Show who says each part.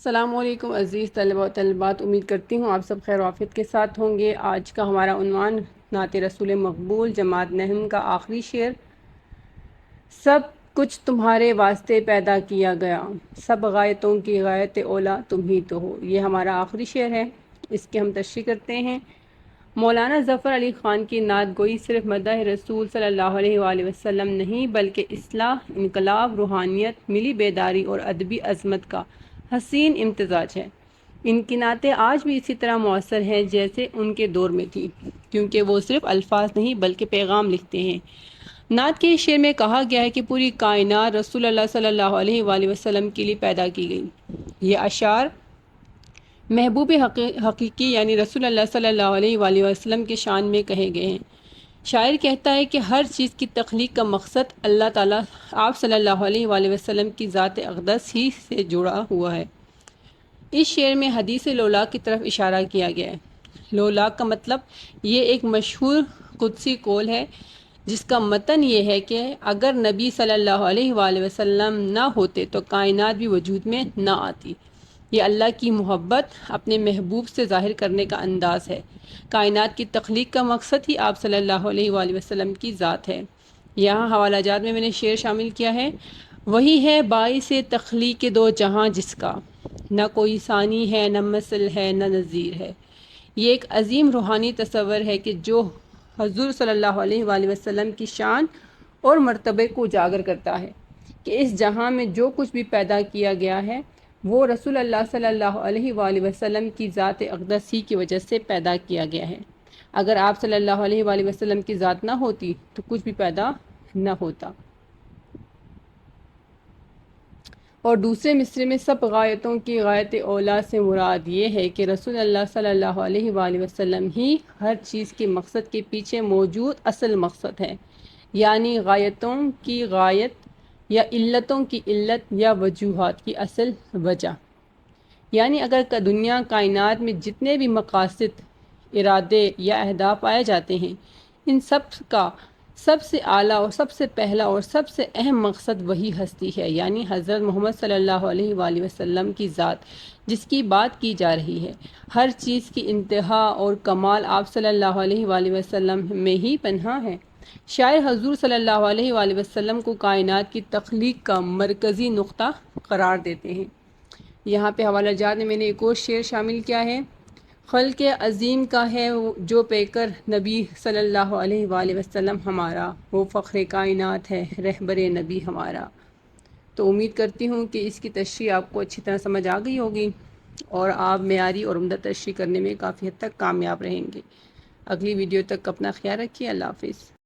Speaker 1: السلام علیکم عزیز طلبہ و طالبات، امید کرتی ہوں آپ سب خیر و عافیت کے ساتھ ہوں گے۔ آج کا ہمارا عنوان نعت رسول مقبول جماعت نہم کا آخری شعر، سب کچھ تمہارے واسطے پیدا کیا گیا، سب غایتوں کی غایت اولا تم ہی تو ہو۔ یہ ہمارا آخری شعر ہے، اس کی ہم تشریح کرتے ہیں۔ مولانا ظفر علی خان کی نعت گوئی صرف مدح رسول صلی اللہ علیہ وآلہ وسلم نہیں بلکہ اصلاح، انقلاب، روحانیت، ملی بیداری اور ادبی عظمت کا حسین امتزاج ہے۔ ان کی نعتیں آج بھی اسی طرح مؤثر ہیں جیسے ان کے دور میں تھی، کیونکہ وہ صرف الفاظ نہیں بلکہ پیغام لکھتے ہیں۔ نعت کے شعر میں کہا گیا ہے کہ پوری کائنات رسول اللہ صلی اللہ علیہ وآلہ وسلم کے لیے پیدا کی گئی۔ یہ اشعار محبوب حقیقی یعنی رسول اللہ صلی اللہ علیہ وآلہ وسلم کے شان میں کہے گئے ہیں۔ شاعر کہتا ہے کہ ہر چیز کی تخلیق کا مقصد اللہ تعالیٰ آپ صلی اللہ علیہ وآلہ وسلم کی ذات اقدس ہی سے جڑا ہوا ہے۔ اس شعر میں حدیث لولاک کی طرف اشارہ کیا گیا ہے۔ لولاک کا مطلب یہ ایک مشہور قدسی قول ہے جس کا متن یہ ہے کہ اگر نبی صلی اللہ علیہ وآلہ وسلم نہ ہوتے تو کائنات بھی وجود میں نہ آتی۔ یہ اللہ کی محبت اپنے محبوب سے ظاہر کرنے کا انداز ہے۔ کائنات کی تخلیق کا مقصد ہی آپ صلی اللہ علیہ وآلہ وسلم کی ذات ہے۔ یہاں حوالہ جات میں نے شعر شامل کیا ہے۔ وہی ہے باعث تخلیق دو جہاں جس کا، نہ کوئی ثانی ہے نہ مثل ہے نہ نظیر ہے۔ یہ ایک عظیم روحانی تصور ہے کہ جو حضور صلی اللہ علیہ وآلہ وسلم کی شان اور مرتبے کو اجاگر کرتا ہے کہ اس جہاں میں جو کچھ بھی پیدا کیا گیا ہے وہ رسول اللہ صلی اللہ علیہ وآلہ وسلم کی ذات اقدس ہی کی وجہ سے پیدا کیا گیا ہے۔ اگر آپ صلی اللہ علیہ وآلہ وسلم کی ذات نہ ہوتی تو کچھ بھی پیدا نہ ہوتا۔ اور دوسرے مصرے میں سب غایتوں کی غایت اولا سے مراد یہ ہے کہ رسول اللہ صلی اللہ علیہ وآلہ وسلم ہی ہر چیز کے مقصد کے پیچھے موجود اصل مقصد ہے، یعنی غایتوں کی غایت یا علتوں کی علت یا وجوہات کی اصل وجہ۔ یعنی اگر دنیا کائنات میں جتنے بھی مقاصد، ارادے یا اہداف پائے جاتے ہیں، ان سب کا سب سے اعلیٰ اور سب سے پہلا اور سب سے اہم مقصد وہی ہستی ہے، یعنی حضرت محمد صلی اللہ علیہ وآلہ وسلم کی ذات جس کی بات کی جا رہی ہے۔ ہر چیز کی انتہا اور کمال آپ صلی اللہ علیہ وآلہ وسلم میں ہی پنہاں ہے۔ شاعر حضور صلی اللہ علیہ وآلہ وسلم کو کائنات کی تخلیق کا مرکزی نقطہ قرار دیتے ہیں۔ یہاں پہ حوالہ جات میں نے ایک اور شعر شامل کیا ہے۔ خلق عظیم کا ہے جو پیکر نبی صلی اللہ علیہ وآلہ وسلم ہمارا، وہ فخر کائنات ہے رہبر نبی ہمارا۔ تو امید کرتی ہوں کہ اس کی تشریح آپ کو اچھی طرح سمجھ آ گئی ہوگی اور آپ معیاری اور عمدہ تشریح کرنے میں کافی حد تک کامیاب رہیں گے۔ اگلی ویڈیو تک اپنا خیال رکھیے۔ اللہ حافظ۔